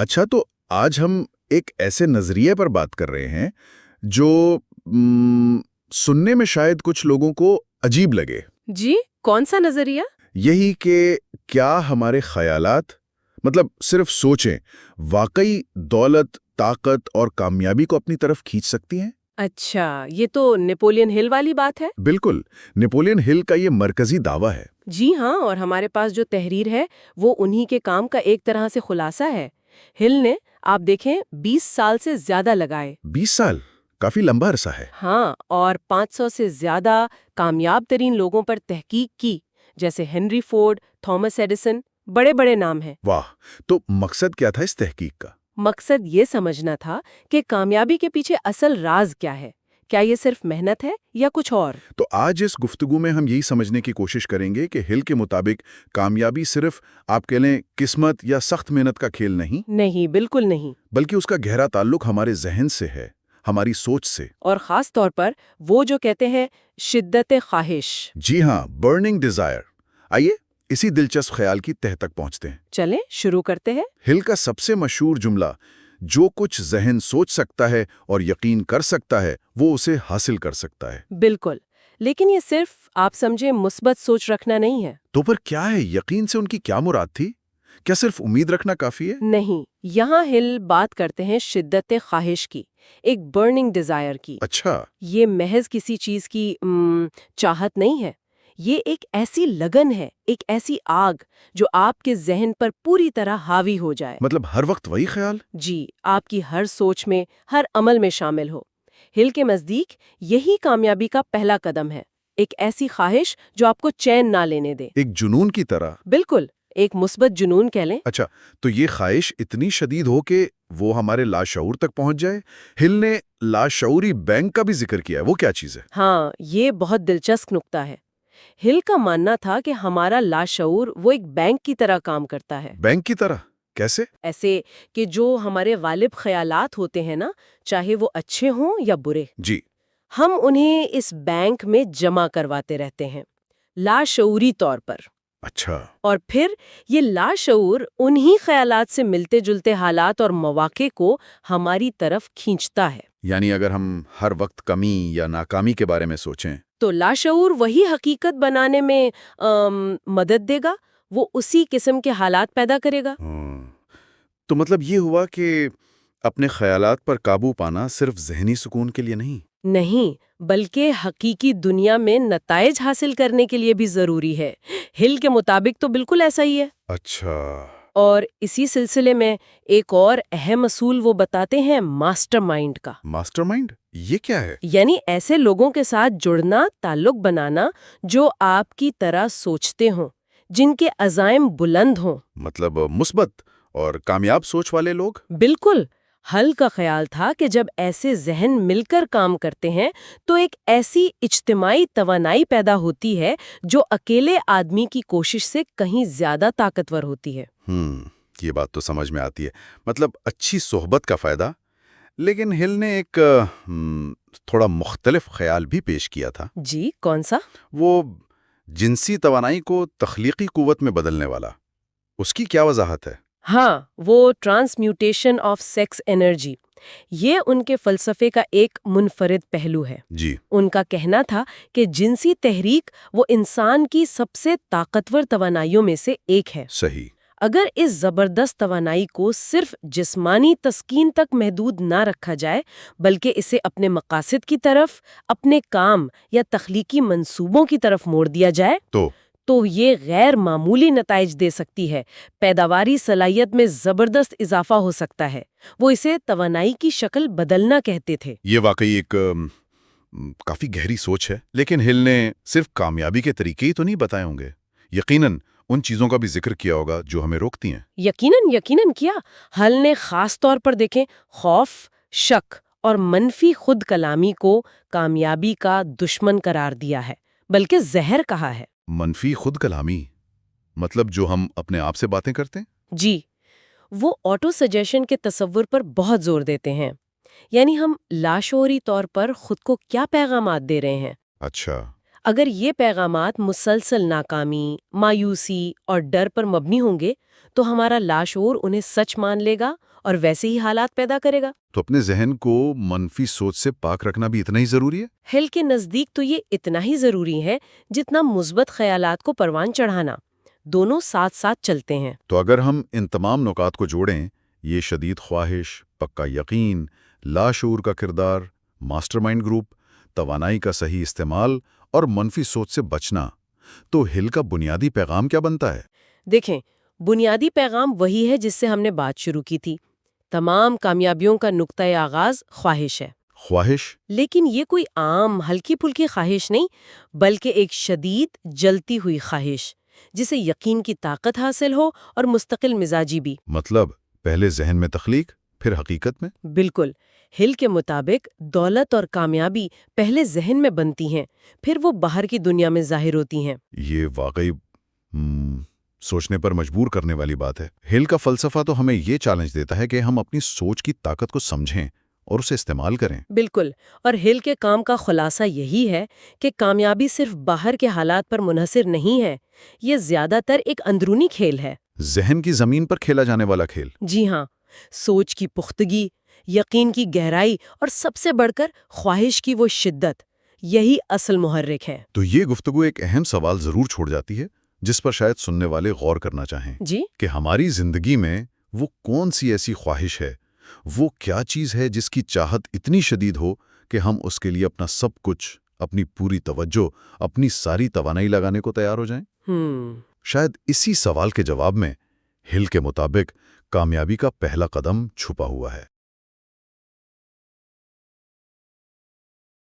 اچھا، تو آج ہم ایک ایسے نظریے پر بات کر رہے ہیں جو سننے میں شاید کچھ لوگوں کو عجیب لگے۔ جی، کون سا نظریہ؟ یہی کہ کیا ہمارے خیالات، مطلب صرف سوچیں، واقعی دولت، طاقت اور کامیابی کو اپنی طرف کھینچ سکتی ہیں؟ اچھا، یہ تو نیپولین ہل والی بات ہے۔ بالکل، نیپولین ہل کا یہ مرکزی دعویٰ ہے۔ جی ہاں، اور ہمارے پاس جو تحریر ہے وہ انہی کے کام کا ایک طرح سے خلاصہ ہے۔ ہل نے، آپ دیکھیں، 20 سال سے زیادہ لگائے۔ 20 سال کافی لمبا عرصہ ہے۔ ہاں، اور 500 سے زیادہ کامیاب ترین لوگوں پر تحقیق کی، جیسے ہنری فورڈ، تھامس ایڈیسن، بڑے بڑے نام ہیں۔ واہ، تو مقصد کیا تھا اس تحقیق کا؟ مقصد یہ سمجھنا تھا کہ کامیابی کے پیچھے اصل راز کیا ہے۔ کیا یہ صرف محنت ہے یا کچھ اور؟ تو آج اس گفتگو میں ہم یہی سمجھنے کی کوشش کریں گے کہ ہل کے مطابق کامیابی صرف آپ کہہ لیں قسمت یا سخت محنت کا کھیل نہیں، بالکل نہیں۔ بلکہ اس کا گہرا تعلق ہمارے ذہن سے ہے، ہماری سوچ سے۔ اور خاص طور پر وہ جو کہتے ہیں شدت خواہش۔ جی ہاں، برننگ ڈیزائر۔ آئیے اسی دلچسپ خیال کی تہ تک پہنچتے ہیں۔ چلیں شروع کرتے ہیں۔ ہل کا سب سے مشہور جملہ، جو کچھ ذہن سوچ سکتا ہے اور یقین کر سکتا ہے وہ اسے حاصل کر سکتا ہے۔ بالکل، لیکن یہ صرف آپ سمجھے مثبت سوچ رکھنا نہیں ہے۔ تو پر کیا ہے؟ یقین سے ان کی کیا مراد تھی؟ کیا صرف امید رکھنا کافی ہے؟ نہیں، یہاں ہل بات کرتے ہیں شدت خواہش کی، ایک برننگ ڈیزائر کی۔ اچھا، یہ محض کسی چیز کی چاہت نہیں ہے، یہ ایک ایسی لگن ہے، ایک ایسی آگ جو آپ کے ذہن پر پوری طرح حاوی ہو جائے۔ مطلب ہر وقت وہی خیال؟ جی، آپ کی ہر سوچ میں، ہر عمل میں شامل ہو۔ ہل کے نزدیک یہی کامیابی کا پہلا قدم ہے، ایک ایسی خواہش جو آپ کو چین نہ لینے دے۔ ایک جنون کی طرح؟ بالکل، ایک مثبت جنون کہہ لیں۔ اچھا، تو یہ خواہش اتنی شدید ہو کہ وہ ہمارے لاشعور تک پہنچ جائے؟ ہل نے لاشعوری بینک کا بھی ذکر کیا ہے، وہ کیا چیز ہے؟ ہاں، یہ بہت دلچسپ نکتہ ہے۔ ہل کا ماننا تھا کہ ہمارا لاشعور وہ ایک بینک کی طرح کام کرتا ہے۔ بینک کی طرح؟ کیسے؟ ایسے کہ جو ہمارے غالب خیالات ہوتے ہیں نا، چاہے وہ اچھے ہوں یا برے، جی، ہم انہیں اس بینک میں جمع کرواتے رہتے ہیں، لاشعوری طور پر۔ اچھا، اور پھر یہ لاشعور انہی خیالات سے ملتے جلتے حالات اور مواقع کو ہماری طرف کھینچتا ہے۔ یعنی اگر ہم ہر وقت کمی یا ناکامی کے بارے میں سوچیں تو لاشعور وہی حقیقت بنانے میں مدد دے گا، وہ اسی قسم کے حالات پیدا کرے گا۔ تو مطلب یہ ہوا کہ اپنے خیالات پر قابو پانا صرف ذہنی سکون کے لیے نہیں، بلکہ حقیقی دنیا میں نتائج حاصل کرنے کے لیے بھی ضروری ہے۔ ہل کے مطابق تو بالکل ایسا ہی ہے۔ اچھا، اور اسی سلسلے میں ایک اور اہم اصول وہ بتاتے ہیں ماسٹر مائنڈ کا۔ ماسٹر مائنڈ یہ کیا ہے؟ یعنی ایسے لوگوں کے ساتھ جڑنا، تعلق بنانا جو آپ کی طرح سوچتے ہوں، جن کے عزائم بلند ہوں۔ مطلب مثبت اور کامیاب سوچ والے لوگ؟ بالکل، ہل کا خیال تھا کہ جب ایسے ذہن مل کر کام کرتے ہیں تو ایک ایسی اجتماعی توانائی پیدا ہوتی ہے جو اکیلے آدمی کی کوشش سے کہیں زیادہ طاقتور ہوتی ہے۔ یہ بات تو سمجھ میں آتی ہے، مطلب اچھی صحبت کا فائدہ۔ لیکن ہل نے ایک تھوڑا مختلف خیال بھی پیش کیا تھا۔ جی، کون سا؟ وہ جنسی توانائی کو تخلیقی قوت میں بدلنے والا، اس کی کیا وضاحت ہے؟ ہاں، وہ ٹرانسمیوٹیشن آف سیکس انرجی، یہ ان کے فلسفے کا ایک منفرد پہلو ہے۔ جی، ان کا کہنا تھا کہ جنسی تحریک وہ انسان کی سب سے طاقتور توانائیوں میں سے ایک ہے۔ صحیح۔ اگر اس زبردست توانائی کو صرف جسمانی تسکین تک محدود نہ رکھا جائے، بلکہ اسے اپنے مقاصد کی طرف، اپنے کام یا تخلیقی منصوبوں کی طرف موڑ دیا جائے تو یہ غیر معمولی نتائج دے سکتی ہے، پیداواری صلاحیت میں زبردست اضافہ ہو سکتا ہے۔ وہ اسے توانائی کی شکل بدلنا کہتے تھے۔ یہ واقعی ایک کافی گہری سوچ ہے، لیکن ہل نے صرف کامیابی کے طریقے ہی تو نہیں بتائے ہوں گے، یقیناً ان چیزوں کا بھی ذکر کیا ہوگا جو ہمیں روکتی ہیں۔ یقیناً کیا۔ ہل نے خاص طور پر دیکھیں خوف، شک اور منفی خود کلامی کو کامیابی کا دشمن قرار دیا ہے، بلکہ زہر کہا ہے۔ منفی خود کلامی مطلب جو ہم اپنے آپ سے باتیں کرتے ہیں؟ جی، وہ آٹو سجیشن کے تصور پر بہت زور دیتے ہیں، یعنی ہم لاشعوری طور پر خود کو کیا پیغامات دے رہے ہیں۔ اچھا، اگر یہ پیغامات مسلسل ناکامی، مایوسی اور ڈر پر مبنی ہوں گے تو ہمارا لاشعور انہیں سچ مان لے گا اور ویسے ہی حالات پیدا کرے گا۔ تو اپنے ذہن کو منفی سوچ سے پاک رکھنا بھی اتنا ہی ضروری ہے؟ ہل کے نزدیک تو یہ اتنا ہی ضروری ہے جتنا مثبت خیالات کو پروان چڑھانا، دونوں ساتھ ساتھ چلتے ہیں۔ تو اگر ہم ان تمام نکات کو جوڑیں، یہ شدید خواہش، پکا یقین، لاشعور کا کردار، ماسٹر مائنڈ گروپ، توانائی کا صحیح استعمال اور منفی سوچ سے بچنا، تو ہل کا بنیادی پیغام کیا بنتا ہے؟ دیکھیں، بنیادی پیغام وہی ہے جس سے ہم نے بات شروع کی تھی۔ تمام کامیابیوں کا نقطۂ آغاز خواہش ہے۔ خواہش؟ لیکن یہ کوئی عام ہلکی پھلکی خواہش نہیں، بلکہ ایک شدید جلتی ہوئی خواہش جسے یقین کی طاقت حاصل ہو اور مستقل مزاجی بھی۔ مطلب پہلے ذہن میں تخلیق، پھر حقیقت میں؟ بالکل، ہل کے مطابق دولت اور کامیابی پہلے ذہن میں بنتی ہیں، پھر وہ باہر کی دنیا میں ظاہر ہوتی ہیں۔ یہ واقعی سوچنے پر مجبور کرنے والی بات ہے۔ ہل کا فلسفہ تو ہمیں یہ چیلنج دیتا ہے کہ ہم اپنی سوچ کی طاقت کو سمجھیں اور اسے استعمال کریں۔ بالکل، اور ہل کے کام کا خلاصہ یہی ہے کہ کامیابی صرف باہر کے حالات پر منحصر نہیں ہے، یہ زیادہ تر ایک اندرونی کھیل ہے۔ ذہن کی زمین پر کھیلا جانے والا کھیل۔ جی ہاں، سوچ کی پختگی، یقین کی گہرائی اور سب سے بڑھ کر خواہش کی وہ شدت، یہی اصل محرک ہے۔ تو یہ گفتگو ایک اہم سوال ضرور چھوڑ جاتی ہے جس پر شاید سننے والے غور کرنا چاہیں جی، کہ ہماری زندگی میں وہ کون سی ایسی خواہش ہے، وہ کیا چیز ہے جس کی چاہت اتنی شدید ہو کہ ہم اس کے لیے اپنا سب کچھ، اپنی پوری توجہ، اپنی ساری توانائی لگانے کو تیار ہو جائیں؟ شاید اسی سوال کے جواب میں ہل کے مطابق کامیابی کا پہلا قدم چھپا ہوا ہے۔